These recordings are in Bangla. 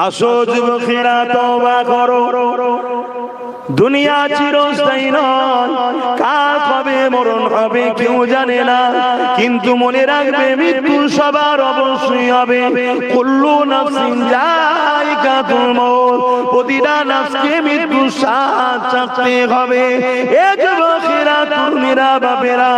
আসো যুবকেরা তওবা করো, দুনিয়া চিরস্থায়ী নয়, কাল কবে মরণ হবে কেউ জানে না, কিন্তু মনে রাখবে মৃত্যু সবার অবশ্যই হবে। কুল্লু নাফসিন যায়িকাতুল মউত, প্রতিটা নাফসকে মৃত্যু স্বাদ চাখতে হবে। এ যুবকেরা, তরুণীরা, বাপেরা,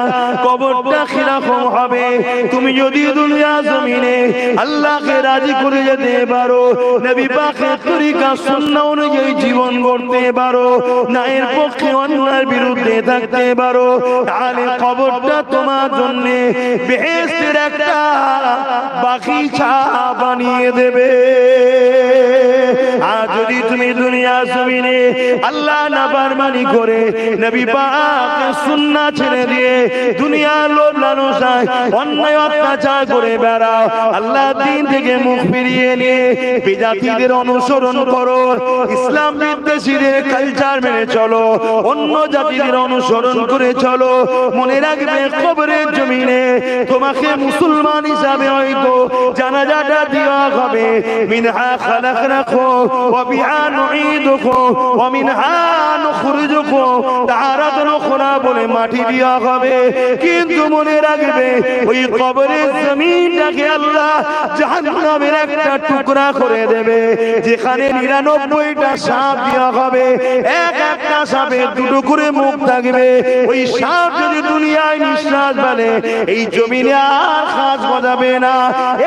কবরটা কিরকম হবে? তুমি যদি দুনিয়া জমিনে আল্লাহকে রাজি করে যেতে পারো, নবী পাকের তরিকা সুন্নাহ অনুযায়ী জীবন গড়তে পারো, ন্যায়ের পক্ষে অন্যায়ের বিরুদ্ধে থাকতে পারো, তাহলে কবরটা তোমার জন্য বেহেশতের একটা বাগিচা বানিয়ে দেবে। আর যদি তুমি দুনিয়া জমিনে আল্লাহ নাফরমানি করে নবী পাকের সুন্নাহ ছেড়ে দিয়ে দুনিয়ার লোভ লালসায় অন্যায় অত্যাচার করে বেড়াও, আল্লাহ দ্বীন থেকে মুখ ফিরিয়ে নিয়ে বিজাতিদের অনুসরণ করো, ইসলাম বিদ্বেষীদের কালচার মেনে চলো, অন্য জাতিদের অনুসরণ করে চলো, মনে রাখবে কবরের জমিনে তোমাকে মুসলমান হিসাবে হয়তো জানাজাটা দেওয়া হবে। মিনহা খালাকনাকুম ওয়া বিহা নুঈদুকুম ওয়া মিনহা নুখরিজুকুম তারাতান উখরা বলে মাটি দেওয়া হবে। কিন্তু মনে রাখবে ওই কবরের জমিনটাকে আল্লাহ জাহান্নামের একটা টুকরা করে দেবে, যেখানে 99টা সাপ দেওয়া হবে, একটা সাপের দুটো করে মুখ থাকবে। ওই সাপ যদি দুনিয়ায় নিঃশ্বাস ফেলে এই জমিনে আর কাজ বাজাবে না।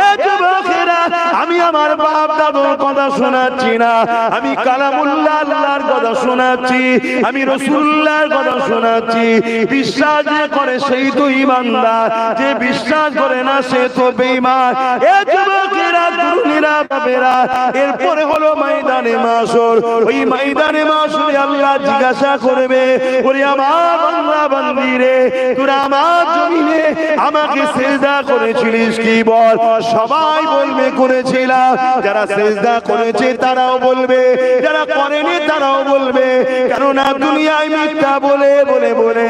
এ যুবকেরা, আমি আমার বাপ দাদুর কথা শোনাচ্ছি না, আমি কালামুল্লাহ আল্লাহর কথা শোনাচ্ছি, আমি রাসূলুল্লাহর কথা শোনাচ্ছি। বিশ্বাস যে করে সেই তো ঈমানদার, যে বিশ্বাস করে না সে তো বেঈমান। এ যুবকেরা, তরুণীরা, বাপেরা, এরপরে হলো ময়দানে মাশর। ওই ময়দানে মাশরে আল্লাহ জিজ্ঞাসা করবে, ওরে আমার বান্দা বান্দি রে, তোরা আমার জমিনে আমাকে সিজদা করেছিলিস কি বল? সবাই বলবে করেছিলাম। যারা সিজদা করেছে তারাও বলবে, যারা করেনি তারাও বলবে, কেননা দুনিয়ায় মিথ্যা বলে বলে বলে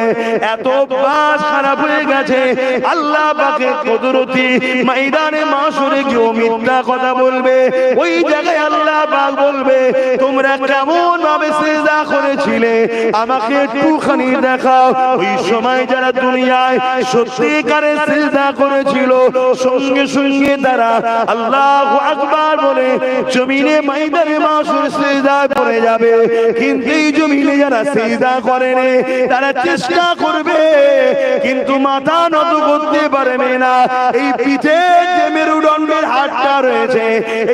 এত বাস খারাপ হয়ে গেছে। আল্লাহ পাকের কুদরতি ময়দানে মাশরে কেউ মিথ্যা কথা বলবে, ওই জায়গায় আল্লাহ পাক বলবে, তোমরা কেমন ভাবে সিজদা করেছিলে আমাকে একটুখানি দেখাও। ওই সময় যারা দুনিয়ায় সত্যিকারে সিজদা করেছিল, সঙ্গে সঙ্গে তারা আল্লাহু আকবার বলে জমিনে ময়দানে মাশর সিজদায় পড়ে যাবে। কিন্তু এই জমিনে যারা সিজদা করেনি তারা চেষ্টা করবে, কিন্তু মাথা নত করতে পারবে না। এই পিঠে যে মেরুদণ্ডের হাড়টা রয়েছে,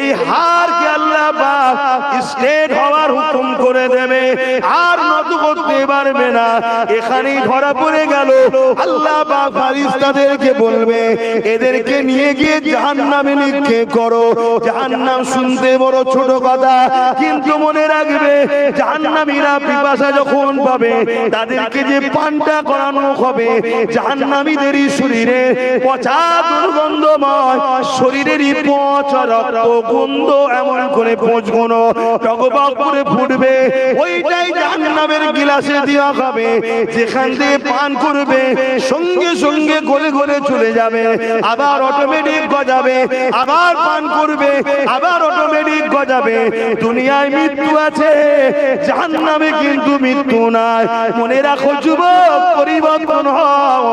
এই হাড়কে আল্লাহ পাক স্ট্রেট হওয়ার হুকুম করে দেবে, আর নত করতে পারবে না। এখানেই ধরা পড়ে গেল। আল্লাহ পাক ফেরেশতাদেরকে বলবে, এদেরকে নিয়ে গিয়ে জাহান্নামে নিক্ষেপ করো। জাহান্নাম শুনতে বড় ছোট কথা, কিন্তু মনে রাখবে জাহান্নামীরা পিপাসা যখন পাবে তাদেরকে যে পানটা করানো হবে, জাহান্নামীদেরই শরীরে পচা দুর্গন্ধময় শরীরেরই পচা রক্ত গন্ধ এমন করে পচগুনো টগবগ করে ফুটবে। ওইটাই জাহান্নামের গিলাসে দেওয়া হবে, যেখান থেকে পান করবে সঙ্গে সঙ্গে গলে গলে চলে যাবে, আবার অটোমেটিক গজাবে, আবার পান করবে, আবার অটোমেটিক গজাবে। দুনিয়ায় মৃত্যু আছে, জাহান্নামে কিন্তু মৃত্যু নাই। মনে রাখো যুবক, পরিবর্তন হও,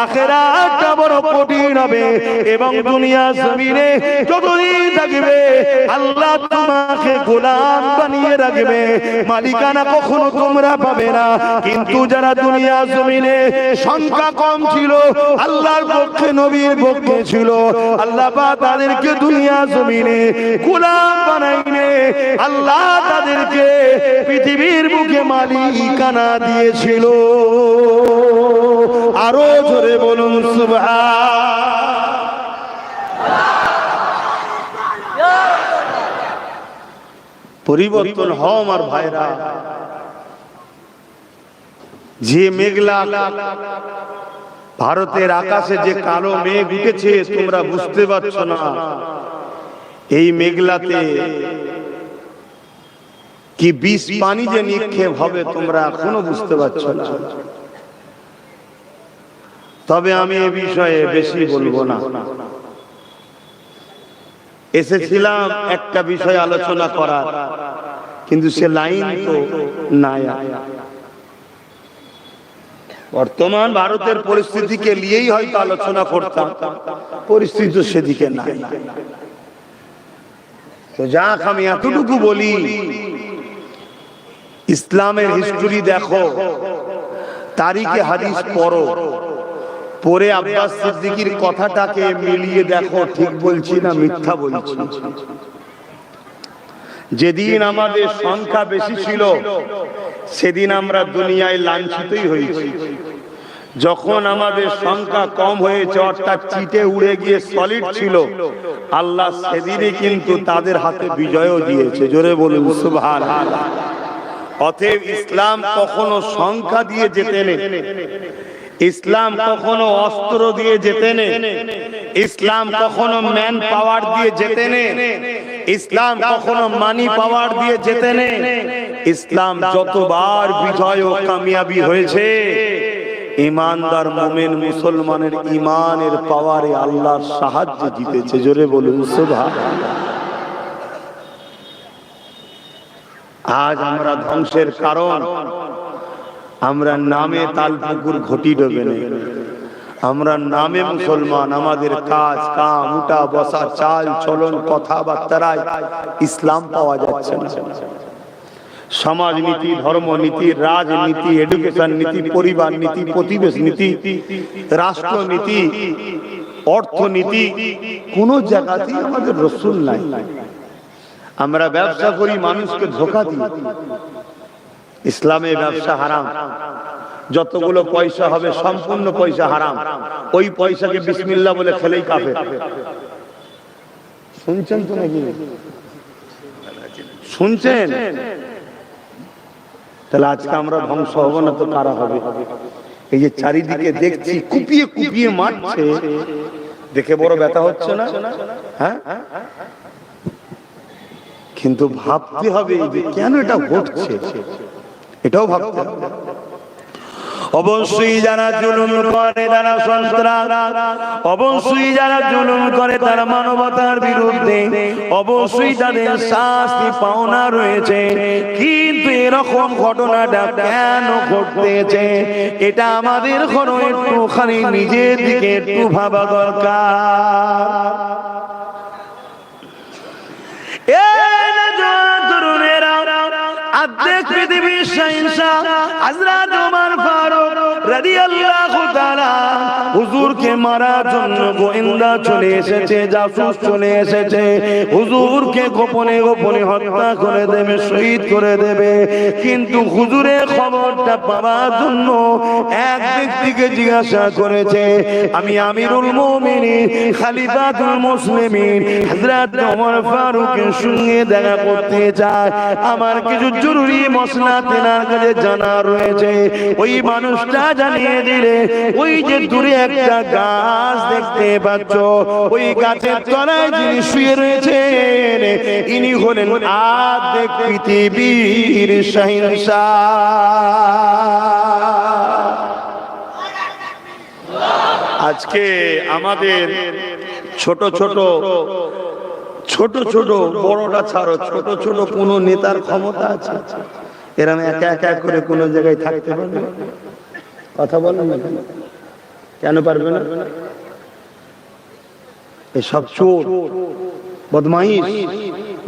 আখিরাতটা বড় কঠিন হবে। এবং দুনিয়া জমিনে যতদিন থাকবে আল্লাহ তোমাকে গোলাম বানিয়ে রাখবে, মালিকানা কখনো তোমরা পাবে না। কিন্তু যারা দুনিয়া জমিনে সংখ্যা কম ছিল, আল্লাহর পক্ষে নবীর পক্ষে ছিল, আল্লাহ পাক তাদেরকে দুনিয়া জমিনে গোলাম বানাইনে আল্লাহ তাদেরকে পৃথিবীর বুকে মালিকানা দিয়েছিল। আরো জোরে বলুন সুবহান। পরিবর্তন হও আমার ভাইরা। যে মেঘলা ভারতের আকাশে যে কালো মেঘ উঠেছে তোমরা বুঝতে পারছো না, এই মেঘলাতে কি বিষ পানি যে নিক্ষেপ হবে তোমরা এখনো বুঝতে পারছো না। তবে আমি এ বিষয়ে বেশি বলবো না। এসেছিলাম একটা বিষয় আলোচনা করার, কিন্তু সে লাইন তো নাই। বর্তমান ভারতের পরিস্থিতিকে নিয়েই হয়তো আলোচনা করতাম, পরিস্থিতি সেদিকে নাই। তো যাক, আমি এতটুকু বলি, ইসলামের হিস্টরি দেখো, তারিখে হাদিস পড়ো, পরে আব্বাস সিদ্দিকীর কথাটাকে মিলিয়ে দেখো ঠিক বলছি না মিথ্যা বলছি। যেদিন আমাদের সংখ্যা বেশি ছিল সেদিন আমরা দুনিয়ায় লাঞ্ছিতই হয়েছি। যখন আমাদের সংখ্যা কম হয়েছে, অর্থাৎ চিটে উড়ে গিয়ে সলিড ছিল, আল্লাহ সেদিনই কিন্তু তাদের হাতে বিজয়ও দিয়েছে। জোরে বলুন সুবহানাল্লাহ। অতএব ইসলাম কখনো সংখ্যা দিয়ে জেতে নেই, ইসলাম কখনো অস্ত্র দিয়ে জেতে নেই, ইসলাম কখনো ম্যান পাওয়ার দিয়ে জেতে নেই, ইসলাম কখনো মানি পাওয়ার দিয়ে জেতে নেই। ইসলাম যতবার বিজয় ও কামিয়াবি হয়েছে, ইমানদার মুমিন মুসলমানের ইমানের পাওয়ারে আল্লাহর সাহায্যে জিতেছে। জোরে বলুন সুবহানাল্লাহ। আজ আমরা ধ্বংসের কারণ, আমরা নামে তালপুকুর ঘটি ডোবে নেই, আমরা নামে মুসলমান, আমাদের কাজ কাম উঠা বসা চাল চলন কথাবার্তায় ইসলাম পাওয়া যাচ্ছে না। সমাজ নীতি, ধর্ম নীতি, রাজনীতি, এডুকেশন নীতি, পরিবার নীতি, প্রতিবেশ নীতি, রাষ্ট্রনীতি, অর্থনীতি, কোন জায়গাতেই আমাদের রসুল নাই। আমরা ব্যবসা করি, মানুষকে ধোঁকা দিই। ইসলামে ব্যবসা হারাম, যতগুলো পয়সা হবে সম্পূর্ণ পয়সা হারাম। ওই পয়সাকে বিসমিল্লাহ বলে খেলেই কাফের। শুনছেন তো নাকি? শুনছেন? তাহলে আজকে আমরা ধ্বংস হব না তো কারা হবে? এই যে চারিদিকে দেখছি কুপিয়ে কুপিয়ে মারছে, দেখে বড় ব্যথা হচ্ছে না? হ্যাঁ, কিন্তু ভাবতে হবে যে কেন এটা ঘটছে, এটাও ভাবতে হবে। অবশ্যই যারা জুলুম করে তারা সন্ত্রাস, অবশ্যই যারা জুলুম করে তারা মানবতার বিরুদ্ধে, অবশ্যই তাদের শাস্তি পাওনা রয়েছে। কিন্তু এরকম ঘটনাটা কেন ঘটতেছে, এটা আমাদের ঘরে একটুখানি নিজের দিকে একটু ভাবা দরকার। আর্ধেক পৃথিবীর শাহীনশাহ হযরত ওমর ফারুক রাদিয়াল্লাহু তাআলা হুজুরকে মারার জন্য গোয়েন্দা চলে এসেছে, জাসুস চলে এসেছে, হুজুরকে গোপনে গোপনে হত্যা করে দেবে, শহীদ করে দেবে। কিন্তু হুজুরের খবরটা পাওয়ার জন্য এক ব্যক্তিকে জিজ্ঞাসা করেছে, আমি আমিরুল মুমিনিন খলিফাতুল মুসলিমিন হযরত ওমর ফারুকের সঙ্গে দেখা করতে চাই, আমার কিছু জরুরি মশলা তেনার কাছে জানা রয়েছে। ওই মানুষটা জানিয়ে দিলে, ওই যে দূরে একটা গাছ দেখতে পাচ্ছ, ওই গাছের তলায় যিনি শুয়ে রয়েছেন ইনি হলেন আর্ধেক পৃথিবীর শাহীনশাহ। আজকে আমাদের ছোট ছোট ছোট ছোট বড়টা ছাড়ো, ছোট ছোট কোন নেতার ক্ষমতা আছে? এরকম একা একা করে কোন জায়গায় থাকতে পারবে? কথা বলেন না, কেন পারবে না? এসব চোর বদমাইশ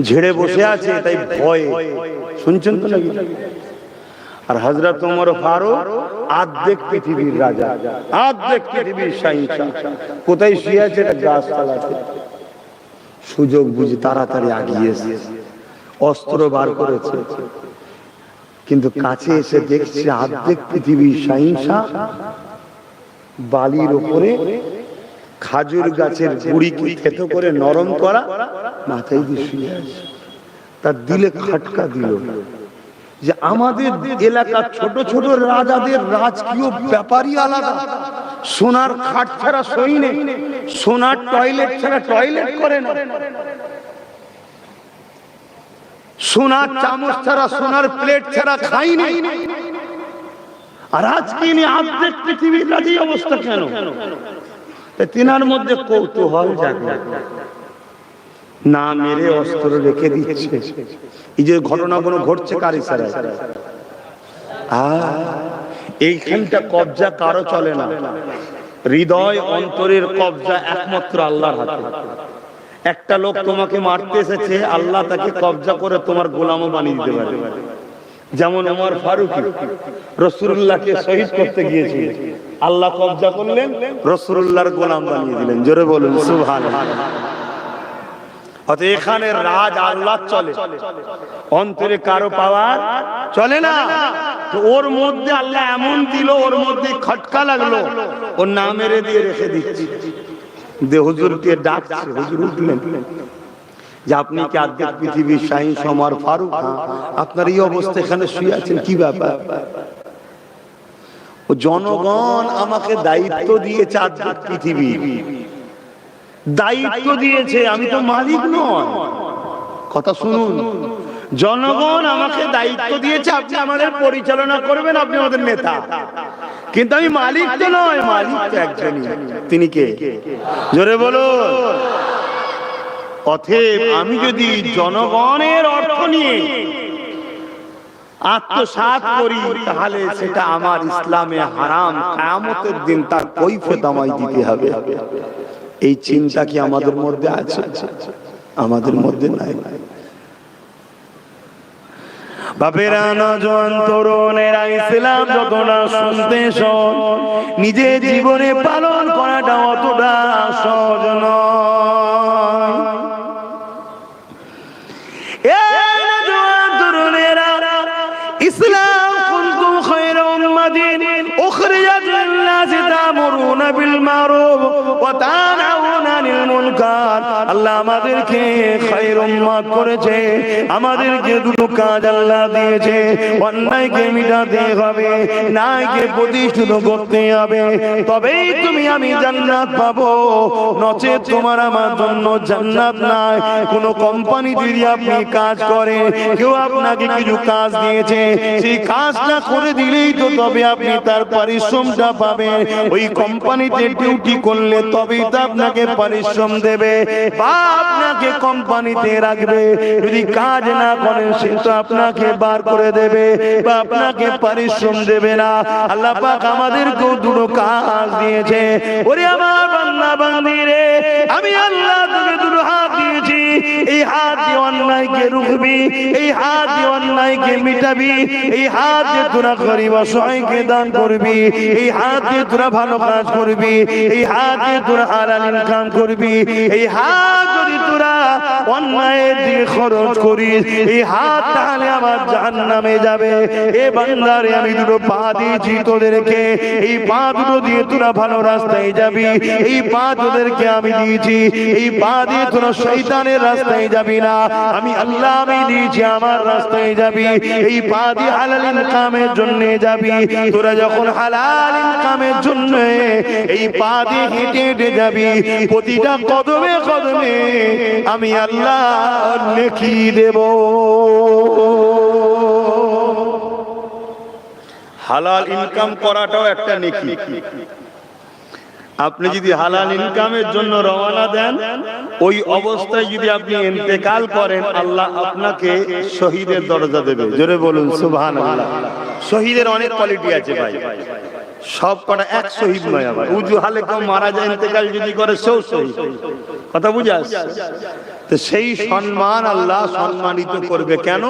ঝেড়ে বসে আছে, তাই ভয়। শুনছেন তো নাকি? আর হযরত ওমর ফারুক আর্ধেক পৃথিবীর রাজা, আর্ধেক পৃথিবীর শাহীনশাহ, কোথায় শুয়ে আছে? গাছ তলাতে। সুযোগ বুঝে তাড়াতাড়ি আগিয়েছে, অস্ত্র বার করেছে, কিন্তু কাছে এসে দেখছে আর্ধেক পৃথিবীর শাহীনশাহ বালির উপরে খাজুর গাছের গুড়িকে থেতো করে নরম করা মাথায় দিয়ে শুয়ে আছে। তার দিলে খাটকা দিল যে আমাদের এলাকার ছোট ছোট রাজাদের রাজকীয় ব্যাপারই আলাদা। সোনার খাট ছাড়া সই নেই, সোনার টয়লেট ছাড়া টয়লেট করে না, সোনার চামচ ছাড়া সোনার প্লেট ছাড়া খাই নেই। আর আজকে আর্ধেক পৃথিবীর রাজি অবস্থা কেন? তিনার মধ্যে কৌতূহল জাগে, না মেরে অস্ত্র রেখে দিচ্ছে। এই যে ঘটনাগুলো ঘটছে কার ইশারায়? এইখানটা কবজা কারো চলে না, হৃদয় অন্তরের কবজা একমাত্র আল্লাহর হাতে। একটা লোক তোমাকে মারতে এসেছে, আল্লাহ তাকে কবজা করে তোমার গোলামও বানিয়ে দিতে পারে। যেমন ওমর ফারুক রাসূলুল্লাহকে শহীদ করতে গিয়েছিল, আল্লাহ কবজা করলেন, রাসূলুল্লাহর গোলাম বানিয়ে দিলেন। জোরে বলুন সুবহানাল্লাহ। অতএব এখানে রাজ আল্লাহ চলে, অন্তরে কারো পাওয়ার চলে না। তো ওর মধ্যে আল্লাহ এমন দিল, ওর মধ্যে খটকা লাগলো, ওর না মেরে দিয়ে রেখে দিচ্ছে। হুজুরকে ডাকছে, হুজুর উঠলেন যে আপনি কি আজকে পৃথিবীর শাহী ওমর ফারুক? আপনার এই অবস্থা, এখানে শুয়ে আছেন, কি ব্যাপার? ও জনগণ আমাকে দায়িত্ব দিয়েছে, আজকে পৃথিবী দায়িত্ব দিয়েছে, আমি তো মালিক নয়। কথা শুনুন, জনগণ আমাকে দায়িত্ব দিয়েছে, আপনি আমাদের পরিচালনা করবেন, আপনি আমাদের নেতা, কিন্তু আমি মালিক তো নয়। মালিক তো একজনই, তিনি কে? জোরে বলুন। অতএব আমি যদি জনগণের অর্থ নিয়ে আত্মসাৎ করি, তাহলে সেটা আমার ইসলামে হারাম, কিয়ামতের দিন তার কৈফিয়ত আমায় দিতে হবে। এই চিন্তা কি আমাদের মধ্যে আছে? আমাদের মধ্যে নাই। বাপেরা, নওজোয়ান তরুণেরা, ইসলাম যত না শুনতে সহজ, নিজের জীবনে পালন করাটা অতটা সহজ নয়। ইসলাম কুনতুম খায়রা উম্মাতিন উখরিজাত লিন-নাসি তা'মুরুনা বিল মারুফ ওয়া তানহাউনা আনিল মুনকার। আল্লাহ আমাদেরকে খায়র উম্মত করেছে, আমাদেরকে দুটো কাজ আল্লাহ দিয়েছে। অন্যায়কে মিটাতে হবে, ন্যায়কে প্রতিষ্ঠিত করতে হবে, তবেই তুমি আমি জান্নাত পাবো। নচেত তোমার আমার জন্য জান্নাত নাই। কোন কোম্পানি যদি আপনি কাজ করে, কেউ আপনাকে কিছু কাজ দিয়েছে, সেই কাজটা করে দিলেই তো তবে আপনি তার পরিশ্রমটা পাবেন। ওই কোম্পানিতে ডিউটি করলে তবেই তো আপনাকে পরিশ্রম দেবে বা আপনাকে কোম্পানিতে রাখবে। যদি কাজ না করেন, সে তো আপনাকে বার করে দেবে বা আপনাকে পরিশ্রম দেবে না। আল্লাহ পাক আমাদেরকে দুটো কাজ দিয়েছে। ওরে আমার বান্দা বান্দি রে, আমি আল্লাহ তোকে দুটো হাত দিয়েছি। এই হাত দিয়ে অন্যায়কে রুখবি, এই হাত দিয়ে অন্যায়কে মিটাবি, এই হাত দিয়ে তোরা গরিব অসহায়কে দান করবি, এই হাত দিয়ে তোরা ভালো কাজ করবি, এই হাত দিয়ে তোরা হালাল ইনকাম করবি। এই হাত যদি তোরা অন্যায়ের দিকে খরচ করিস, এই হাত তাহলে আমার জাহান্নামে যাবে। এ বান্দারে, আমি দুটো পা দিয়েছি তোদেরকে, এই পা দুটো দিয়ে তোরা ভালো রাস্তায় যাবি। এই পা তোদেরকে আমি দিয়েছি, এই পা দিয়ে তোরা শয়তানের রাস্তায় যাবি না। আমি আল্লাহ আমি দিয়েছি, আমার রাস্তায় যাবি। এই পা দিয়ে হালাল ইনকামের জন্য যাবি। তোরা যখন হালাল ইনকামের জন্য এই পা দিয়ে হেঁটে হেঁটে যাবি, প্রতিটা কদমে কদমে আমি আল্লাহ নেকি দেব। হালাল ইনকাম করাটাও একটা নেকি। আপনি যদি হালাল ইনকামের জন্য রওনা দেন, ওই অবস্থায় যদি আপনি ইন্তেকাল করেন, আল্লাহ আপনাকে শহীদের দরজা দেবে। জোরে বলুন সুবহানাল্লাহ। শহীদের অনেক কোয়ালিটি আছে ভাই, সব কটা এক শহীদ নয়। আবার উজু হালে কেউ মারা যায়, ইন্তেকাল যদি করে, সেও শহীদ। কথা বুঝে আসছে? তো সেই সম্মান আল্লাহ সম্মানিত করবে কেন?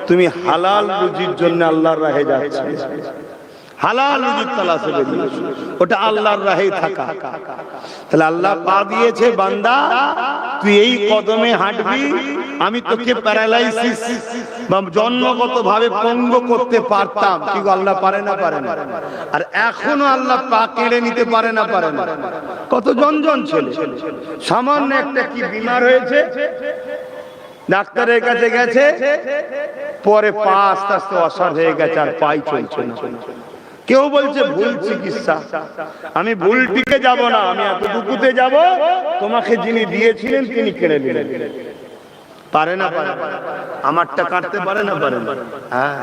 তুমি হালাল রুজির জন্য আল্লাহর রাহে যাচ্ছে, হালাল রুজির তালাশে বেরিয়েছো, ওটা আল্লাহর রাহেই থাকা। তাহলে আল্লাহ পা দিয়েছে, বান্দা তুই এই কদমে হাঁটবি। আমি তোকে প্যারালাইসিস বা জন্মগত ভাবে পঙ্গু করতে পারতাম, কিন্তু আল্লাহ পারে না? পারে না। আর এখনো আল্লাহ পা কেড়ে নিতে পারে না? পারে না। কত জন ছেলে সামান্য একটা কি বিমার হয়েছে, ডাক্তারের কাছে গেছে, পরে পা আস্তে আস্তে অসাড় হয়ে গেছে, আর পাই চলছে না। কেউ বলছে ভুল চিকিৎসা, আমি ভুল দিকে যাব না, আমি এতটুকুতে যাব, তোমাকে যিনি দিয়েছিলেন তিনি কেড়ে নিলেন। পারে না? পারে। আমারটা কাটতে পারে না? পারে না। হ্যাঁ,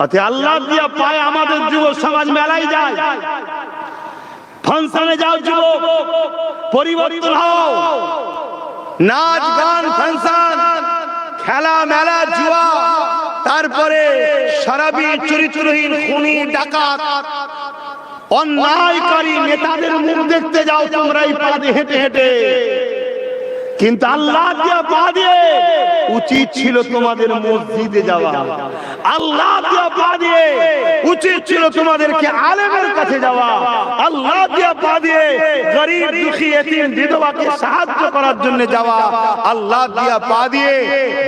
অতএব আল্লাহ দিয়া পায় আমাদের যুব সমাজ মেলায় যায়। ফাংশনে যাও যুবক, পরিবর্তন হও। নাচ গান ফাংশন, খেলা মেলা, জুয়া, তারপরে শরাবী, চরিত্রহীন, খুনি, ডাকাত, অন্যায়কারী নেতাদের মুখ দেখতে যাও তোমরা এই পা দিয়ে হেঁটে হেঁটে। কিন্তু আল্লাহ দিয়া পা দিয়ে উচিত ছিল তোমাদের মসজিদে যাওয়া। আল্লাহ দিয়া পা দিয়ে উচিত ছিল তোমাদেরকে আলেমের কাছে যাওয়া। আল্লাহ দিয়া পা দিয়ে গরীব, দুঃখী, এতিম, বিধবাকে সাহায্য করার জন্য যাওয়া। আল্লাহ দিয়া পা দিয়ে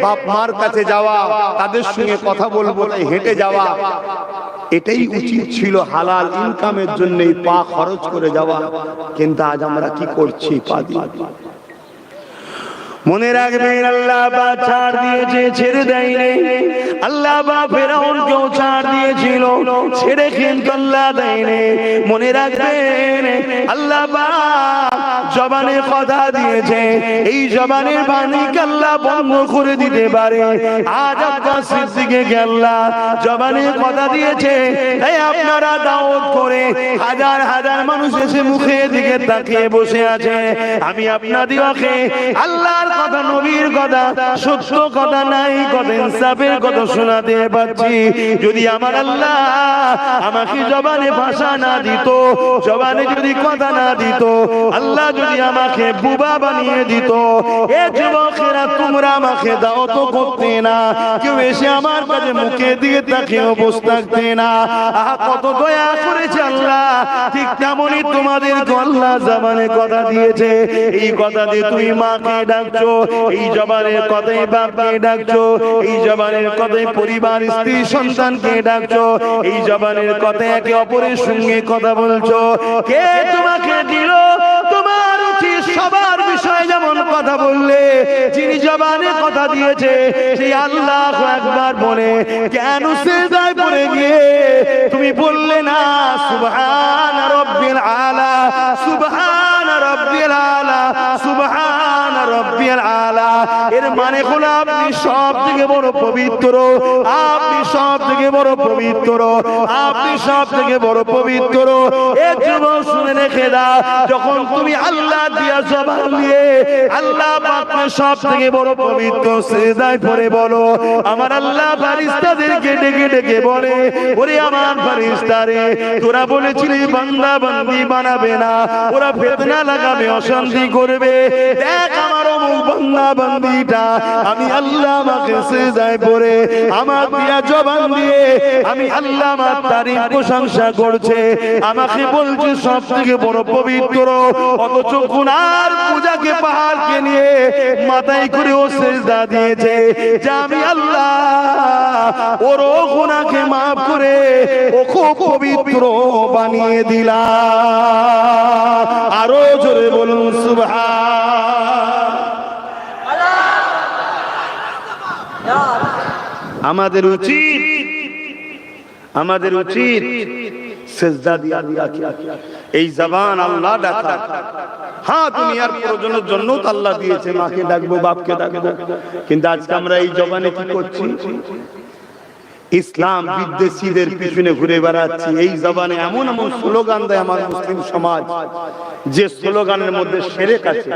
বাপ মার কাছে যাওয়া, তাদের সঙ্গে কথা বলবো তাই হেঁটে যাওয়া। এটাই উচিত ছিল, হালাল ইনকামের জন্য পা খরচ করে যাওয়া। কিন্তু আজ আমরা কি করছি? পা দিয়ে। মনে রাখবেন, আল্লাহ বা ছাড় দিয়েছে, ছেড়ে দেয়নি। আল্লাহ বা ফেরাউনকেও ছাড় দিয়েছিল, ছেড়ে কিন্তু আল্লাহ দেয়নি। মনে রাখবেন, আল্লাহ বা জবানে কথা দিয়েছে, এই জবানের বাণীকে আল্লাহ বন্ধ করে দিতে পারে। আজ আব্বাস সিদ্দিককে আল্লাহ জবানে কথা দিয়েছে, তাই আপনারা দাওয়াত করে হাজার হাজার মানুষ এসে মুখের দিকে তাকিয়ে বসে আছে। আমি আপনাদেরকে আল্লাহর কথা, নবীর কথা, সত্য কথা, নাই কথা, ইনসাফের কথা শোনাতে পারছি। যদি আমার আল্লাহ আমাকে জবানে ভাষা না দিত, জবানে যদি কথা না দিত, আল্লাহ যদি আমাকে বুবা বানিয়ে দিত, এ যুবকেরা তোমরা আমাকে দাওয়াত করতে না, কেউ এসে আমার কাছে মুখে দিয়ে তাকিয়ে বসে থাকতে না। কত দয়া করেছে আল্লাহ। ঠিক তেমনই তোমাদের আল্লাহ জবানে কথা দিয়েছে, এই কথা দিয়ে তুমি মাকে ডাকছো, এই জবানের কথাই বাপকে ডাকছো, এই জবানের কথাই পরিবার, স্ত্রী, সন্তানকে ডাকছো, এই জবানের কথায় একে অপরের সঙ্গে কথা বলছো। কে তোমাকে দিল? তোমার উচিত সবার বিষয়ে যেমন কথা বললে, যিনি জবানে কথা দিয়েছে সেই আল্লাহু আকবার বলে কেন সিজদায় পড়ে গিয়ে তুমি বললে না সুবহান রাব্বিল আলা, সুবহান রাব্বিল আলা, সুবহান রাব্বিল আলা? এর মানে হলো আপনি সব থেকে বড় পবিত্র, আপনি সব থেকে বড় পবিত্র, আপনি সব থেকে বড় পবিত্র। এ যুবক শুনে রেখে দাও, যখন তুমি আল্লাহ দিয়া জবান দিয়ে আল্লাহ পাককে সব থেকে বড় পবিত্র সিজদায় পড়ে বলো, আমার আল্লাহ ফেরেশতাদেরকে ডেকে ডেকে বলে, ওরে আমার ফেরেশতারে, তোরা বলেছিলি বান্দা বান্দি বানাবে না, ওরা ফিতনা লাগাবে, অশান্তি করবে। দেখ আমার অমুক বান্দা বান্দিটা আমি আল্লাহ আমাকে সিজদায় পড়ে আমার দিয়া জবান দিয়ে আমি আল্লাহ আমার তারিফ প্রশংসা করছে, আমাকে বলছে সব থেকে বড় পবিত্র। অথচ গুনার পূজাকে পাহাড়কে নিয়ে মাথায় করে ও সিজদা দিয়েছে যে আমি আল্লাহ ওর গুনাহকে মাফ করে ও খুব পবিত্র বানিয়ে দিলাম। আরো জোরে বলুন সুবহান। আমাদের উচিত সিজদা দিয়া এই জবান আল্লাহ ডাকা। হ্যাঁ, দুনিয়ার প্রয়োজনের জন্য তো আল্লাহ দিয়েছে, মাকে ডাকবো, বাপকে ডাকবো। কিন্তু আজকে আমরা এই জবানে কি করছি? ইসলাম বিদ্বেষীদের পিছনে ঘুরে বেড়াচ্ছি। এই জবানে এমন এমন স্লোগান দেয় আমার মুসলিম সমাজ, যে স্লোগানের মধ্যে শিরক আছে,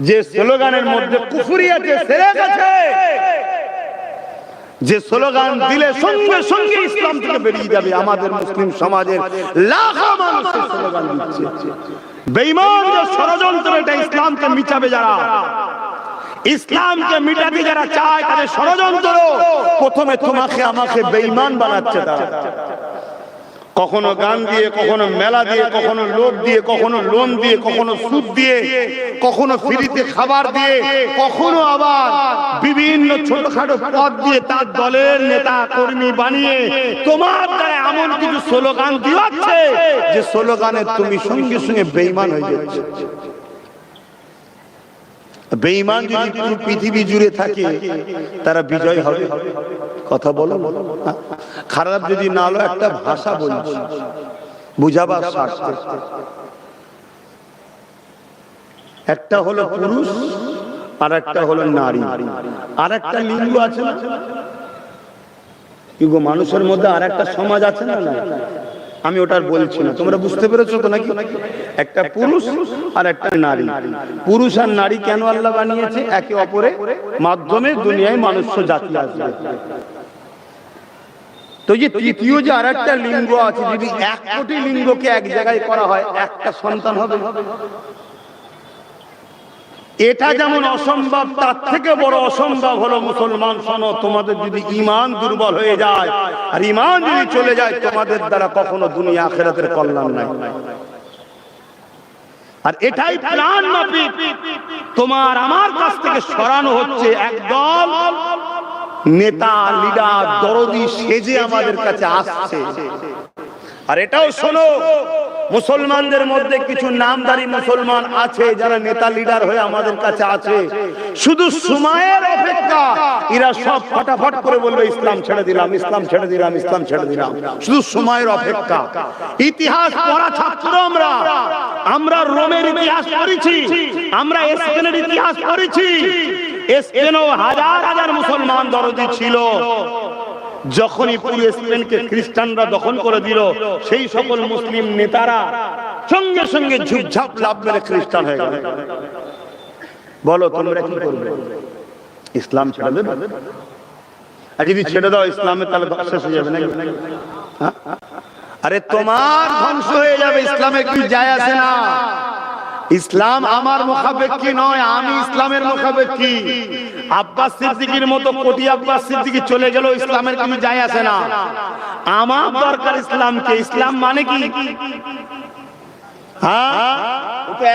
যে স্লোগানের মধ্যে কুফরি আছে, শিরক আছে, যে স্লোগান দিলে সঙ্গে সঙ্গে ইসলাম থেকে বেরিয়ে যাবে। আমাদের মুসলিম সমাজের লাখো মানুষ এই স্লোগান দিচ্ছে। বেঈমানদের ষড়যন্ত্র, এটা ইসলামকে মিটাবে যারা, ইসলামকে মিটাতে যারা চায় তাদের ষড়যন্ত্র। প্রথমে তোমাকে আমাকে বেঈমান বানাচ্ছে তারা, কখনো গান দিয়ে, কখনো মেলা দিয়ে, কখনো লোক দিয়ে, কখনো লোন দিয়ে, কখনো সুদ দিয়ে, কখনো ফ্রিতে খাবার দিয়ে, কখনো আবার বিভিন্ন ছোটখাটো পদ দিয়ে তার দলের নেতা কর্মী বানিয়ে তোমার দ্বারা এমন কিছু স্লোগান দিচ্ছে যে স্লোগানে তুমি সঙ্গে সঙ্গে বেঈমান হয়ে যাচ্ছ। বেঈমান যদি পুরো পৃথিবী জুড়ে থাকে তারা বিজয় হবে। কথা বলো, খারাপ যদি না হলো একটা ভাষা বলছি বুঝাবার স্বার্থে। একটা হলো পুরুষ, আর একটা হলো নারী, আর একটা লিঙ্গ আছে না? মানুষের মধ্যে আর একটা সমাজ আছে না? আমি ওটার বলছি না, তোমরা বুঝতে পেরেছো তো নাকি? একটা পুরুষ আর একটা নারী। পুরুষ আর নারী কেন আল্লাহ বানিয়েছে? একে অপরের মাধ্যমে দুনিয়ায় মানুষ্য জাতি আসবে। তো যে তৃতীয় যে আর একটা লিঙ্গ আছে, যদি 1 কোটি লিঙ্গকে এক জায়গায় করা হয়, একটা সন্তান হবে। এটা যেমন অসম্ভব, তার থেকে বড় অসম্ভব হলো মুসলমান শোনো, তোমাদের যদি ঈমান দুর্বল হয়ে যায় আর ঈমান যদি চলে যায়, তোমাদের দ্বারা কখনো দুনিয়া আখিরাতের কল্যাণ নাই। আর এটাই প্ল্যান মাফিক তোমার আমার কাছ থেকে সরানো হচ্ছে। একদল নেতা লিডার দরদি সেজে আমাদের কাছে আসছে। আর এটাও শোনো, মুসলমানদের মধ্যে কিছু নামধারী মুসলমান আছে যারা নেতা লিডার হয়ে আমাদের কাছে আছে। শুধু সময়ের অপেক্ষা, এরা সব ফটাফট করে বলবে ইসলাম ছেড়ে দিলাম, ইসলাম ছেড়ে দিলাম, ইসলাম ছেড়ে দিলাম। শুধু সময়ের অপেক্ষা। ইতিহাস পড়া ছাত্র আমরা রোমের ইতিহাস পড়েছি, আমরা স্পেনের ইতিহাস পড়েছি। স্পেনও হাজার হাজার মুসলমান দরদি ছিল। যখনই পুরো স্পেনকে খ্রিস্টানরা দখল করে দিল, সেই সকল মুসলিম নেতারা সঙ্গে সঙ্গে ঝুপঝাপ লাভ মেরে খ্রিস্টান হয়ে গেল। বলো তোমরা কি করবে? ইসলাম ছেড়ে দেবে? আর যদি ছেড়ে দাও ইসলামে, তাহলে ধ্বংস হয়ে যাবে নাকি? আরে তোমার ধ্বংস হয়ে যাবে, ইসলামে কি যায় আসে না। ইসলাম আমার মুখাপেক্ষী নয়, আমি ইসলামের মুখাপেক্ষী। আব্বাস সিদ্দিকীর মতো কোটি আব্বাস সিদ্দিকী চলে গেল, ইসলামের কিছু যায় আসে না। আমার দরকার ইসলামকে। ইসলাম মানে কি? হ্যাঁ,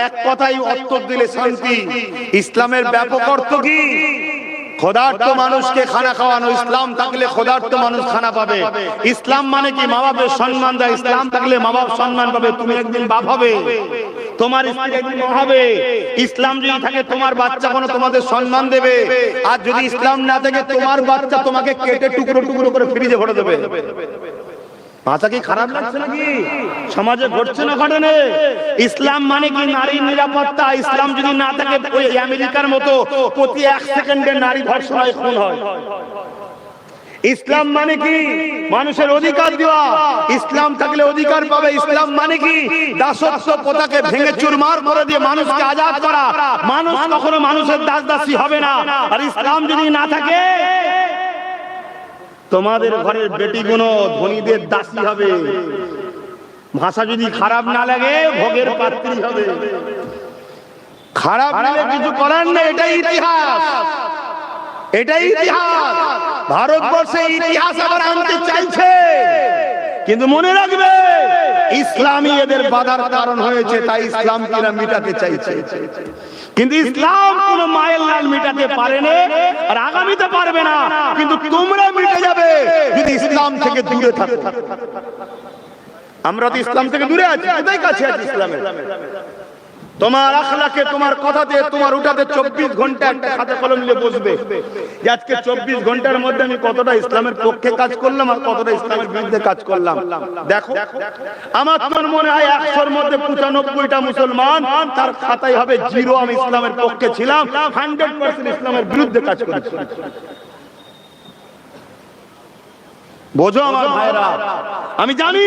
এক কথাই উত্তর দিলে শান্তি। ইসলামের ব্যাপক অর্থ কি? ক্ষুধার্ত মানুষকে খানা খাওয়ানো। ইসলাম থাকলে ক্ষুধার্ত মানুষ খানা পাবে। ইসলাম মানে কি? মা বাপের সম্মান দেয়। ইসলাম থাকলে মা বাপ সম্মান পাবে। তুমি একদিন বাপ হবে, তোমার স্ত্রী একদিন মা হবে। ইসলাম যদি থাকে তোমার বাচ্চা কোনো তোমাদের সম্মান দেবে। আর যদি ইসলাম না থাকে, তোমার বাচ্চা তোমাকে কেটে টুকরো টুকরো করে ফ্রিজে ভরে দেবে। ভাষা কি খারাপ লাগছে নাকি? সমাজে ঘটছে না ঘটনে? ইসলাম মানে কি? নারীর নিরাপত্তা। ইসলাম যদি না থাকে, ওই আমেরিকার মতো প্রতি 1 সেকেন্ডে নারী ধর্ষণ হয়, খুন হয়। ইসলাম মানে কি? মানুষের অধিকার দেওয়া। ইসলাম থাকলে অধিকার পাবে। ইসলাম মানে কি? দাসত্ব প্রথাকে ভেঙে চুরমার করে দিয়ে মানুষকে আজাদ করা। মানুষ কখনো মানুষের দাস দাসী হবে না। আর ইসলাম যদি না থাকে, তোমাদের ঘরের বেটিগুলো ধনীদের দাসী হবে। ভাষা যদি খারাপ না লাগে, ভোগের পাত্রী হবে। খারাপ লাগে কিছু করার নেই, এটাই ইতিহাস। এটাই ইতিহাস। ভারতবর্ষে ইতিহাস আবার আনতে চাইছে, কিন্তু মনে রাখবে ইসলামই এদের বাধার কারণ হয়েছে। তাই ইসলাম কিনা মিটাতে চাইছে, কিন্তু ইসলাম কোন মায়ের লাল মিটাতে পারেনি আর আগামীতে পারবে না। কিন্তু তোমরা মিটে যাবে যদি ইসলাম থেকে দূরে থাকো। আমরা তো ইসলাম থেকে দূরে আছি, কোথায় কাছে আছি ইসলামের? তোমার আখলাকে, তোমার কথাতে, তোমার উঠাতে 24 ঘন্টা একটা খাতা কলম নিয়ে বসবে যে আজকে 24 ঘন্টার মধ্যে আমি কতটা ইসলামের পক্ষে কাজ করলাম আর কতটা ইসলামের বিরুদ্ধে কাজ করলাম। দেখো, আমার তোমার মনে হয় 100-র মধ্যে 95টা মুসলমান, তার খাতায় হবে 0, আমি ইসলামের পক্ষে ছিলাম, 100% ইসলামের বিরুদ্ধে কাজ করেছি। বোঝো আমার ভাইরা, আমি জানি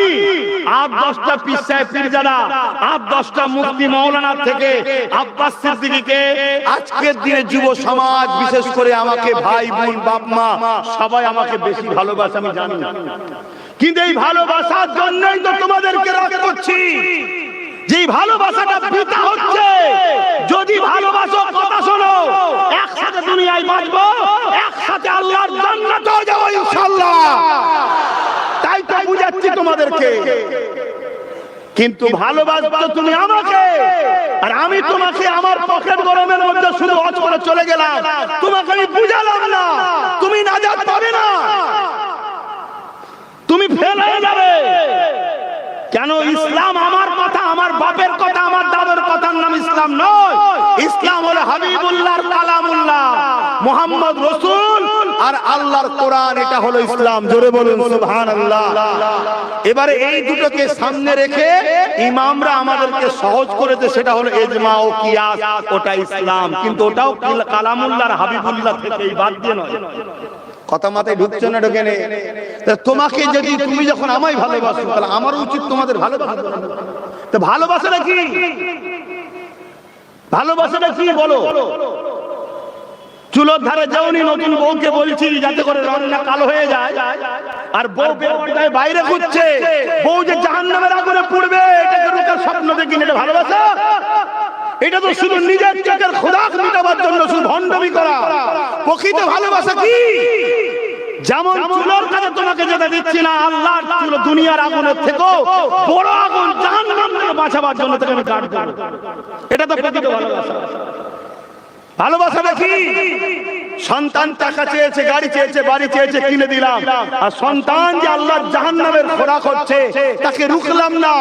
আপ 10টা পীর সাহেব পীরজাদা, আপ 10টা মুফতি মাওলানা থেকে আব্বাস সিদ্দিকীকে আজকের দিনে যুব সমাজ, বিশেষ করে আমাকে ভাই বোন বাপ মা সবাই আমাকে বেশি ভালোবাসে, আমি জানি। কিন্তু এই ভালোবাসার জন্যই তো তোমাদেরকে রাগ করছি। যে ভালোবাসাটা পিতা হচ্ছে, যদি ভালোবাসো কথা শোনো, একসাথে দুনিয়ায় বাঁচবো, একসাথে আল্লাহর জান্নাতে যাব ইনশাআল্লাহ। তাই তো বুঝাচ্ছি তোমাদেরকে। কিন্তু ভালোবাসো তুমি আমাকে, আর আমি তোমাকে আমার পকেট গরমের মধ্যে শুধু অজ করে চলে গেলাম, তোমাকে আমি বুঝালাম না, তুমি নাজাত পাবে না, তুমি ফেল হয়ে যাবে। কেন? ইসলাম আমার কথা, আমার বাপের কথা, আমার দাদার কথার নাম ইসলাম নয়। ইসলাম হলো হাবিবুল্লাহর কালামুল্লাহ, মুহাম্মদ রাসূল আর আল্লাহর কোরআন। এটা হলো ইসলাম। জোরে বলুন সুবহানাল্লাহ। এবারে এই দুটোকে সামনে রেখে ইমামরা আমাদেরকে সহজ করেছে, সেটা হলো ইজমা ও কিয়াস, ওটা ইসলাম। কিন্তু ওটাও কালামুল্লাহর হাবিবুল্লাহ থেকে বাদ দিয়ে নয়। কথা মাথায় ঢুকছে না, ঢোকে নেই। তোমাকে যদি, তুমি যখন আমায় ভালোবাসো, তাহলে আমারও উচিত তোমাদের ভালোবাসা। তো ভালোবাসাটা কি? ভালোবাসাটা কি বলো? চুলোর ধারে যাওনি, নতুন বউকে বলছি যাতে করে রান্না কালো হয়ে যায়, আর বউ বেরোয় বাইরে ঘুরছে, বউ যে জাহান্নামের আগুনে পুড়বে এটাকে রুকার স্বপ্ন দেখি, এটা ভালোবাসা? এটা তো শুধু নিজের চোখের খোরাক মেটাবার জন্য শুধু ভণ্ডামি করা। প্রকৃত ভালোবাসা কি? যেমন চুলোর কাছে তোমাকে যেতে দিচ্ছি না, আল্লাহর চুলো দুনিয়ার আগুনের থেকেও বড় আগুন জাহান্নাম থেকে বাঁচাবার জন্য তাকে আমি কাট করব। এটা তো প্রকৃত ভালোবাসা। ভালোবাসাটা কি? সন্তান টাকা চেয়েছে, গাড়ি চেয়েছে, বাড়ি চেয়েছে, কিনে দিলাম, আর সন্তান যে আল্লাহর জাহান্নামের খোরাক হচ্ছে তাকে রুখলাম না।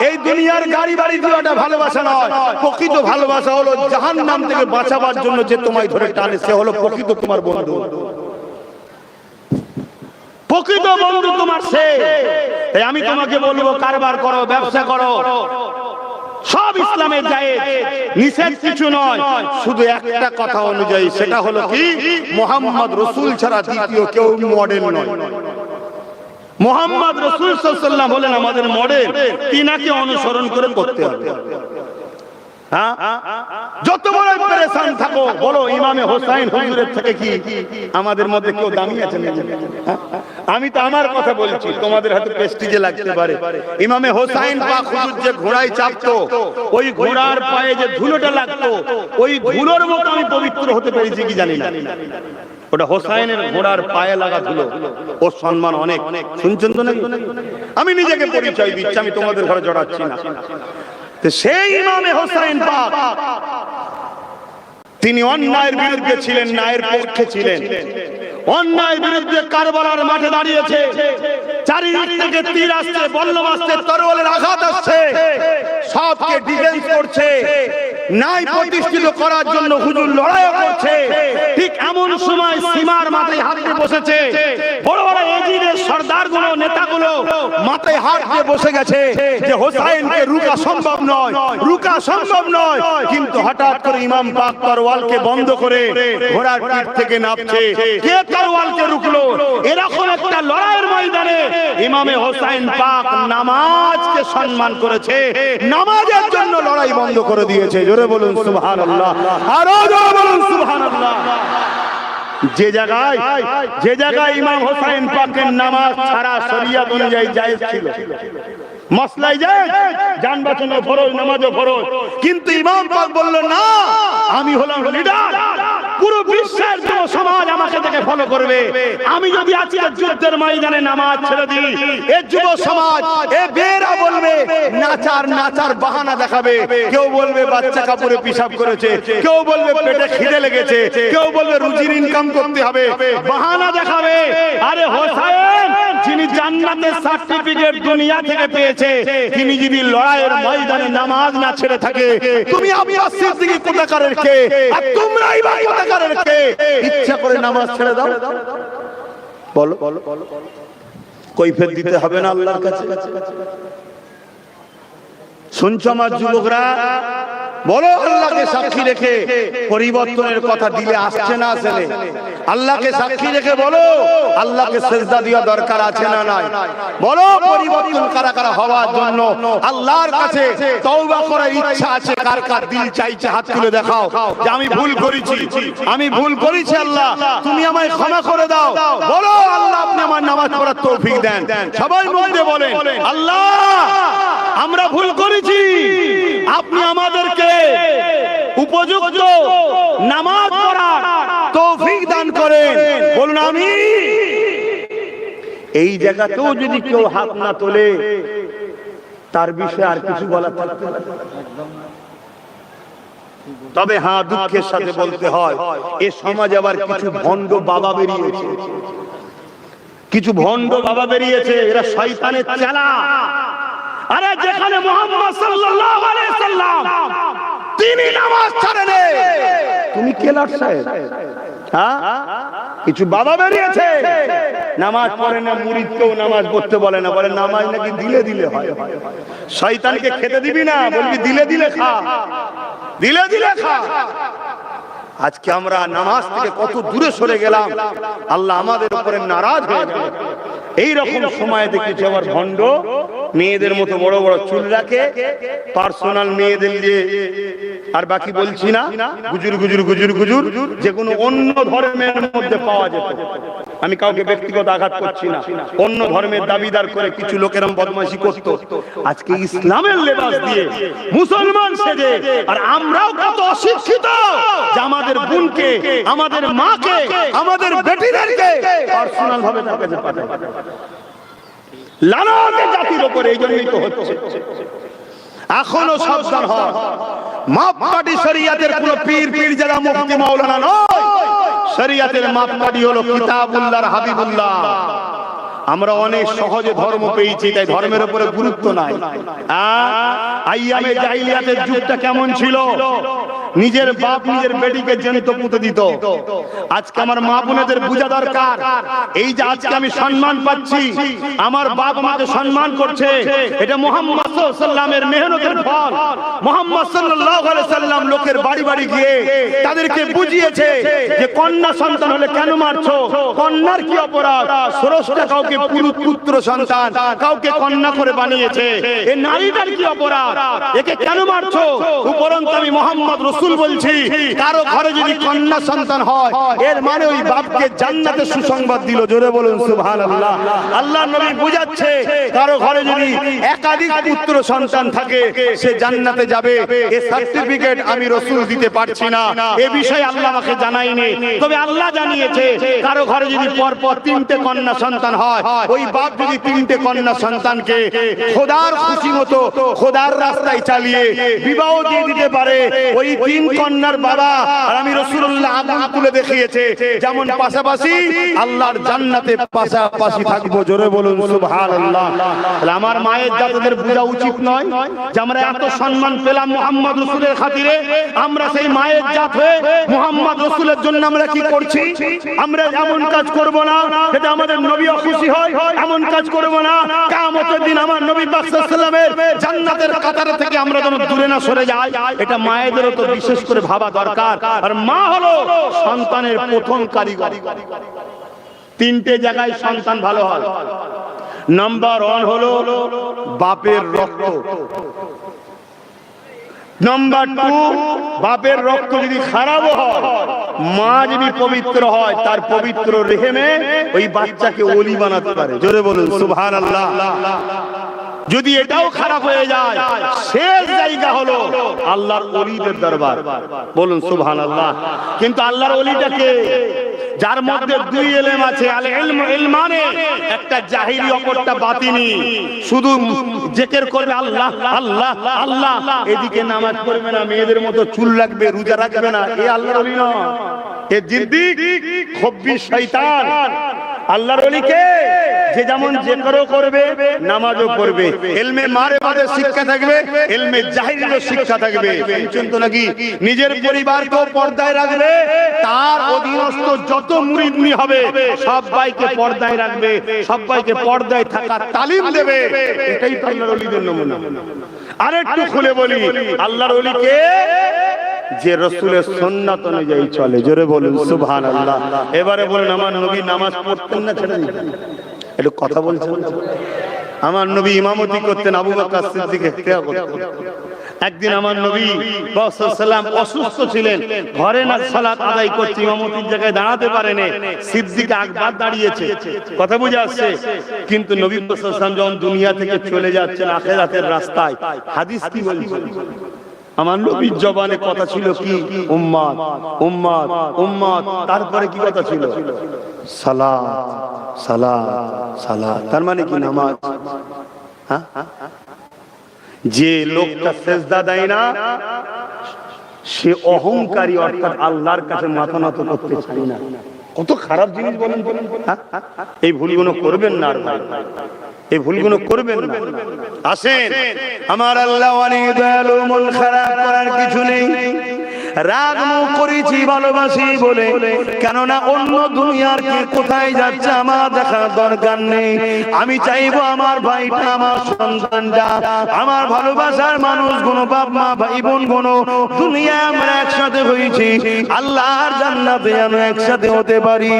এই দুনিয়ার গাড়ি বাড়ি দেওয়াটা ভালোবাসা নয়। প্রকৃত ভালোবাসা হলো জাহান্নাম থেকে বাঁচাবার জন্য যে তোমায় ধরে টানে, সে হলো প্রকৃত তোমার বন্ধু। প্রকৃত বন্ধু তোমার সে। তাই আমি তোমাকে বলবো, কারবার করো, ব্যবসা করো, সব ইসলামের জায়েজ, নিষেধ কিছু নয়। শুধু একটা কথা অনুযায়ী, সেটা হলো কি, মুহাম্মদ রাসূল ছাড়া দ্বিতীয় কেউ মডেল নয়। মুহাম্মদ রাসূল সাল্লাল্লাহু আলাইহি ওয়াসাল্লাম হলেন আমাদের মডেল, তিনাকে অনুসরণ করে করতে হবে। যত বড় পেরেশান থাকো, বলো ইমামে হোসাইন হুজুরের থেকে কি আমাদের মধ্যে কেউ দামি আছে? আমি তো আমার কথা বলছি, তোমাদের হাতে প্রেস্টিজে লাগতে পারে। ইমামে হোসাইন পাক হুজুর যে ঘোড়ায় চাপতো, ওই ঘোড়ার পায়ে যে ধুলোটা লাগতো, ওই ধুলোর মতো আমি পবিত্র হতে পেরেছি কি জানি না। ওটা হোসাইনের ঘোড়ার পায়ে লাগা ধুলো, ওর সম্মান অনেক। শুনছেন তো নাকি? আমি নিজেকে পরিচয় দিচ্ছি, আমি তোমাদের ঘরে জড়াচ্ছি না। সেই ইমামে হোসাইন পাক, তিনি অন্যায়ের বিরুদ্ধে ছিলেন, ন্যায়ের পক্ষে ছিলেন। অন্যায়ের বিরুদ্ধে কারবালার মাঠে দাঁড়িয়েছে, চারিদিক থেকে তীর আসছে, বল্লম আসছে, তরোয়ালের আঘাত আসছে, সবকে ডিফেন্স করছে, ন্যায় প্রতিষ্ঠিত করার জন্য হুজুর লড়াই করছে। ঠিক এমন সময় সীমার মাথায় হাত দিয়ে বসেছে, বড় বড় এজিদের সর্দারগুলো, নেতাগুলো মাথায় হাত দিয়ে বসে গেছে যে হোসাইনকে রুকা সম্ভব নয়, রুকা সম্ভব নয়। কিন্তু হঠাৎ করে ইমাম পাক তরওয়ালকে বন্ধ করে ঘোড়ার পিঠ থেকে নামছে। কে তরওয়ালকে রুকলো? এরকম একটা লড়াইয়ের ময়দানে ইমামে হোসাইন পাক নামাজকে সম্মান করেছে, নামাজের জন্য লড়াই বন্ধ করে দিয়েছে। জোরে বলুন সুবহানাল্লাহ, আরো জোরে বলুন সুবহানাল্লাহ। যে জায়গায় ইমাম হোসাইন পাকের নামাজ ছাড়া শরিয়ত অনুযায়ী জায়েজ ছিল, মসলাই জায়েজ, জান বাঁচানো ফরজ, নামাজও ফরজ, কিন্তু ইমাম পাক বলল না, আমি হলাম লিডার, পুরো বিশ্বের যুব সমাজ আমাকে দেখে ফলো করবে। আমি যদি আজকে যুদ্ধের ময়দানে নামাজ ছেড়ে দিই, এই যুব সমাজ, এ বেরা বলবে নাচার বাহানা দেখাবে। কেউ বলবে বাচ্চা কাপড়ে পিশাব করেছে, কেউ বলবে পেটে খিদে লেগেছে, কেউ বলবে রুজির ইনকাম করতে হবে, বাহানা দেখাবে। আরে হোসাইন যিনি জান্নাতের সার্টিফিকেট দুনিয়া থেকে পেয়েছে, তিনি যদি লড়াইয়ের ময়দানে নামাজ না ছেড়ে থাকে, তুমি আব্বাস সিদ্দিকী কোথাকারের কে, আর তোমরাই বা কোথাকারের কে? ইচ্ছা করে নামাজ ছেড়ে দাও, বলো কৈফিয়ত দিতে হবে না আল্লাহর কাছে? শুনছো আমার যুবকরা? বলো আল্লাহকে সাক্ষী রেখে পরিবর্তনের কথা দিলে আসছে না আসে? আল্লাহকে সাক্ষী রেখে বলো আল্লাহকে সেজদা দেওয়া দরকার আছে না নাই? বলো পরিবর্তন কারা কারা হওয়ার জন্য আল্লাহর কাছে তওবা করার ইচ্ছা আছে? কার কার দিল চাইছে হাত তুলে দেখাও যে আমি ভুল করেছি, আমি ভুল করেছি, আল্লাহ তুমি আমায় ক্ষমা করে দাও। বলো আল্লাহ আপনি আমার নামাজ পড়ার তৌফিক দেন। সবাই মুখ দিয়ে বলেন, আল্লাহ আমরা ভুল করেছি, আপনি আমাদেরকে উপযুক্ত নামাজ পড়ার তৌফিক দান করেন। বলুন আমি। এই জায়গাতেও যদি কেউ হাত না তোলে, তার বিষয়ে আর কিছু বলার থাকতে পারে? তবে হ্যাঁ, দুঃখের সাথে বলতে হয়, এ সমাজ আবার কিছু ভণ্ড বাবা বেরিয়েছে, কিছু ভণ্ড বাবা বেরিয়েছে, এরা শয়তানের চেলা। আরে যেখানে মুহাম্মদ সাল্লাল্লাহু আলাইহি সাল্লাম তিনি নামাজ ছাড়েন, তুমি কে লড়ছে? হ্যাঁ, কিছু বাবা বেরিয়েছে, নামাজ পড়ে না, মুরিদকেও নামাজ পড়তে বলে না, বলে নামাজ নাকি দিলে দিলে হয়। শয়তানকে খেতে দিবি না, বলবি দিলে দিলে খা, দিলে দিলে খা। আজকে আমরা নামাজ থেকে কত দূরে সরে গেলাম, আল্লাহ আমাদের উপরে নারাজ হয়ে গেল। এইরকম সময় দেখেছি আবার ভণ্ড মেয়েদের মতো বড় বড় চুল রাখে, পার্সোনাল মেয়েদের দিয়ে, আর বাকি বলছি না, গুজুর গুজুর গুজুর গুজুর, যেগুলো অন্য ধর্মের মধ্যে পাওয়া যেত। আমি কাউকে ব্যক্তিগত আঘাত করছি না, অন্য ধর্মের দাবিদার করে কিছু লোকেরা বদমাইশি করত। আজকে ইসলামের লেবাস দিয়ে মুসলমান সেজে, আর আমরাও কত অশিক্ষিত যে আমাদের বোনকে, আমাদের মাকে, আমাদের বেটিদেরকে পার্সোনাল ভাবে তার কাছে পাঠায়। লানত জাতির উপরে, এই জন্যই তো হচ্ছে। এখনো সাবধান হন, মাপকাঠি শরিয়াতের কোন পীর পীরজাদা মুফতি মাওলানা নয়, শরিয়াতের মাপকাঠি হলো কিতাবুল্লাহর হাবিবুল্লাহ। আমরা অনেক সহজে ধর্ম পেয়েছি, তাই ধর্মের উপরে গুরুত্ব নাই। আইয়ামে জাহিলিয়াতের যুগটা কেমন ছিল? নিজের বাপ নিজের বেটিকে জ্যান্ত পুঁতে দিত। আজকে আমার মা বোনেদের বোঝা দরকার, এই যে আজকে আমি সম্মান পাচ্ছি, আমার বাপ আমাকে সম্মান করছে, এটা মুহাম্মদ সাল্লাল্লাহু আলাইহি সাল্লামের মেহনতের ফল। মুহাম্মদ সাল্লাল্লাহু আলাইহি সাল্লাম লোকের বাড়ি বাড়ি গিয়ে তাদেরকে বুঝিয়েছে যে কন্যা সন্তান হলে কেন মারছো, কন্যার কি অপরাধ, স্রষ্টা কাউকে পুত্র সন্তান, কাউকে কন্যা করে বানিয়েছে, এই নারীটার কি অপরাধ, একে কেন মারছো? উপরন্তু আমি মুহাম্মদ রাসূল বলছি, কারো ঘরে যদি কন্যা সন্তান হয়, এর মানে ওই বাপকে জান্নাতের সুসংবাদ দিল। জোরে বলুন সুবহানাল্লাহ। আল্লাহর নবী বুঝাচ্ছে, কারো ঘরে যদি একাধিক পুত্র সন্তান থাকে, সে জান্নাতে যাবে। এই সার্টিফিকেট আমি রাসূল দিতে পারছি না, এই বিষয়ে আল্লাহ আমাকে জানায়নি, তবে আল্লাহ জানিয়েছে, কারো ঘরে যদি পরপর 3টে কন্যা সন্তান হয়, ওই বাপ যদি 3টে কন্যা সন্তানকে খোদার খুশি মতো খোদার রাস্তায় চালিয়ে বিবাহ দিয়ে দিতে পারে, ওই 3 কন্যার বাবা আর আমি রাসূলুল্লাহ আগুন তুলে দেখিয়েছে, যেমন পাশাপাশি আল্লাহর জান্নাতে পাশাপাশি থাকবো। জোরে বলুন সুবহানাল্লাহ। তাহলে আমার মায়ের জাতদের বোঝা উচিত নয় যে আমরা এত সম্মান পেলাম মুহাম্মদ রাসূলের খাতিরে, আমরা সেই মায়ের জাত হয়ে মুহাম্মদ রাসূলের জন্য আমরা কি করছি? আমরা এমন কাজ করব না যেটা আমাদের নবীও খুশি হয়, এমন কাজ করব না কিয়ামতের দিন আমার নবী পাক সাল্লাল্লাহু আলাইহি ওয়াসাল্লামের জান্নাতের কাতার থেকে আমরা যেন দূরে না সরে যাই। এটা মায়েদেরও তো বিশেষ করে ভাবা দরকার। আর মা হলো সন্তানের প্রথম কারিগর। 3টে জায়গায় সন্তান ভালো হয়। নাম্বার 1 হলো বাপের রক্ত, নাম্বার 2 বাপের রক্ত যদি খারাপ হয়, মা যদি পবিত্র হয়, তার পবিত্র রেহেমে ওই বাচ্চাকে ওলি বানাতে পারে। জোরে বলুন সুবহানাল্লাহ। যদি এটাও খারাপ হয়ে যায়, শেষ জায়গা হলো আল্লাহর ওলিদের দরবার। বলুন সুবহানাল্লাহ। কিন্তু আল্লাহর ওলিটাকে, যার মধ্যে 2 ইলম আছে, আল ইলম ইলমানে, একটা জাহিরি অপরটা বাতিনি। শুধু জিকির করবে আল্লাহ আল্লাহ আল্লাহ, এদিকে নামাজ পড়বে না, মেয়েদের মতো চুল রাখবে, রোজা রাখবে না, এ আল্লাহর ওলি না, এ জিদ্দিক খব্বিস শয়তান। আল্লাহর ওলিকে যে যেমন জিকিরও করবে, নামাজও পড়বে, ইলমে মারিফাতের শিক্ষা থাকবে, ইলমে জাহিরিরও শিক্ষা থাকবে, শুনছেন তো নাকি? নিজের পরিবারকেও পর্দায় রাখবে, তার অধীনস্থ যত মুরিদ হবে সবাইকে পর্দায় রাখবে, সবাইকে পর্দায় থাকার তালিম দেবে। এটাই তো আল্লাহর ওলিদের নমুনা। আরেকটু খুলে বলি, আল্লাহর ওলিকে যে রাসূলের সুন্নাত অনুযায়ী চলে। জোরে বলুন সুবহানাল্লাহ। এবারে বলেন, আমার নবী নামাজ পড়তেন না ছেড়ে দিতেন? একটু কথা বলছেন। আমার নবী ইমামতি করতেন, আবু বকর সিদ্দিক ইখতিয়ার করতেন। একদিন আমার নবী সাল্লাল্লাহু আলাইহি ওয়াসাল্লাম অসুস্থ ছিলেন, ঘরে না সালাত আদায় করতে, ইমামতির জায়গায় দাঁড়াতে পারেনি, সিদ্দিক আকবর দাঁড়িয়েছে। কথা বুঝে আসছে? কিন্তু নবী সাল্লাল্লাহু আলাইহি ওয়াসাল্লাম যখন দুনিয়া থেকে চলে যাচ্ছেন আখিরাতের রাস্তায়, হাদিস কি বলছে? আমার নবীর জবানে কথা ছিল কি? উম্মত উম্মত উম্মত। তারপরে কি কথা ছিল? সালাত সালাত সালাত। তার মানে কি? নামাজ। যে লোকটা সিজদা দেয় না, সে অহংকারী, অর্থাৎ আল্লাহর কাছে মাথা নত করতে চায় না। কত খারাপ জিনিস বলেন। এই ভুলগুলো করবেন না, আর ভাই এই ভুলগুলো করবেন না। আসেন, আমার আল্লাহ অনেক দয়ালু, মন খারাপ করার কিছু নেই। রাগ মুখ করেছি ভালোবাসি বলে, কেননা অন্য দুনিয়ার কে কোথায় যাচ্ছে আমার দেখার দরকার নেই। আমি চাইবো আমার ভাইটা, আমার সন্তানটা, আমার ভালোবাসার মানুষগুলো, বাপ মা ভাই বোন গুলো, দুনিয়া আমরা একসাথে হয়েছি, আল্লাহর জান্নাতে যেন একসাথে হতে পারি।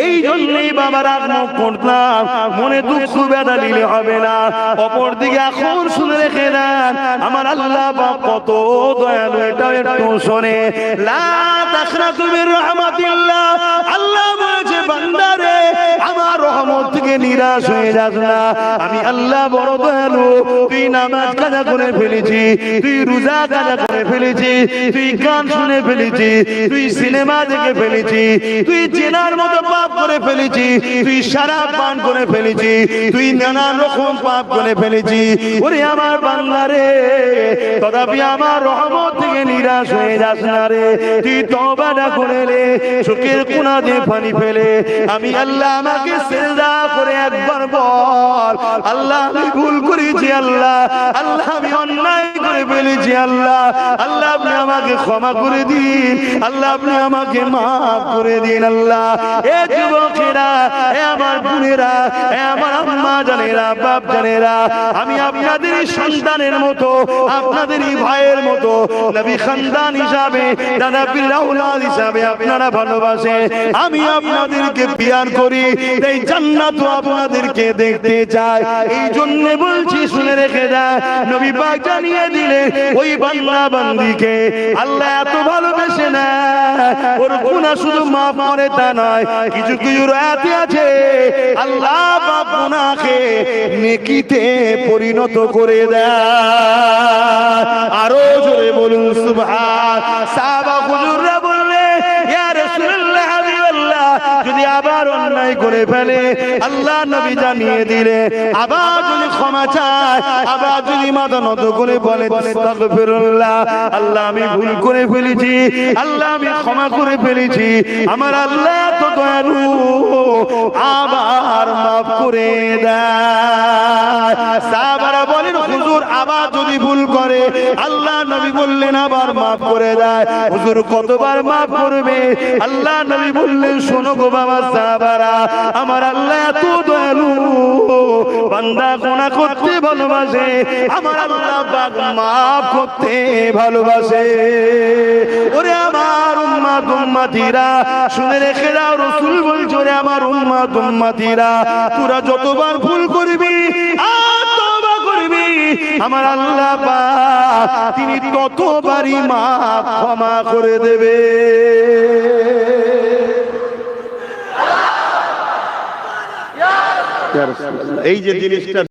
এই জন্যই বাবা রাগ মুখ করতাম, মনে দুঃখ ব্যথা দিলে হবে না। অপরদিকে এখন শুনে রেখে দেন, আমার আল্লাহ বাপ কত দয়ালু, এটা একটু শোনে। লা তাখনাতু মির রাহমাতিল্লাহ, আল্লাহ বলেছে বান্দারে আমার রহমত থেকে নিরাশ হয়ে যাস না, আমি আল্লাহ বড় দয়ালু। তুই নামাজ কাজা করে ফেলেছি, তুই রোজা কাজা করে ফেলেছি, তুই গান শুনে ফেলেছি, তুই সিনেমা দেখে ফেলেছি, তুই চেনার মতো পাপ করে ফেলেছি, তুই শরাব পান করে ফেলেছি, তুই নানান রকম পাপ করে ফেলেছি। ওরে আমার বান্দারে, তথাপি আমার রহমত থেকে নিরাশ হয়ে যাস না রে। তুই তওবাটা করে নে, চোখের কোণা দিয়ে পানি ফেলে আমি আল্লাহ আমাকে সিজদা করে একবার বল, আল্লাহ আমি ভুল করেছি, আল্লাহ আল্লাহ আমি অন্যায় করে ফেলেছি, আল্লাহ আল্লাহ আপনি আমাকে ক্ষমা করে দিন, আল্লাহ আপনি আমাকে মাফ করে দিন। আল্লাহ এ যুবকেরা, এ আমার বোনেরা, এ আমার আম্মা জানেরা, বাপ জানেরা, আমি আপনাদেরই সন্তানের মতো, আপনাদেরই ভাইয়ের মতো, নবী খানদান হিসাবে, দাদা পীর আওলাদ হিসাবে আপনারা ভালোবাসে, আমি আপনাদেরকে পিয়ার করি, এই জান্নাত আপনাদেরকে দেখতে চাই। এই জন্য বলছি, শুনে রেখে যায়, নবী পাক জানিয়ে দিলে ওই বান্দা বান্দিকে আল্লাহ এত ভালোবেসে না, ওর গুনাহ শুধু মাফ করে তা নয়, কিছু কিছু রাতে আছে আল্লাহ পাক গুনাহকে নেকিতে পরিণত করে দেয়। আরো জোরে বলুন সুবহান। সাহাবা হুজুররা বললে, ইয়া রাসূলুল্লাহ হাবিবাল্লাহ, যদি আবার অন্যায় করে ফেলে, আল্লাহ নবী জানিয়ে দিলে, আবার যদি ক্ষমা চায়, আবার যদি মাথা নত করে বলে আস্তাগফিরুল্লাহ, আল্লাহ আমি ভুল করে ফেলেছি, আল্লাহ আমি ক্ষমা করে ফেলেছি, আমার আল্লাহ তো দয়ালু, আবার মাফ করে দেয়। সাহাবারা বলেন, হুজুর আবার যদি ভুল করে, আল্লাহ নবী বললেন আবার মাফ করে দেয়। হুজুর কতবার মাফ করবে? আল্লাহ নবী বললেন, শোনো গো বাবা সাহাবারা, আমার আল্লাহ এত দয়ালু, বান্দা গুনাহ করতে ভালোবাসে, আমার আল্লাহ পাক মাফ করতে ভালোবাসে। ওরে আমার উম্মত উম্মতিরা, শুনে রেখে দাও, রাসূল বলছে, ওরে আমার উম্মত উম্মতিরা, তোরা যতবার ভুল করবি আর তওবা করবি, আমার আল্লাহ পাক তিনি ততবারই মাফ ক্ষমা করে দেবে। এই যে জিনিসটা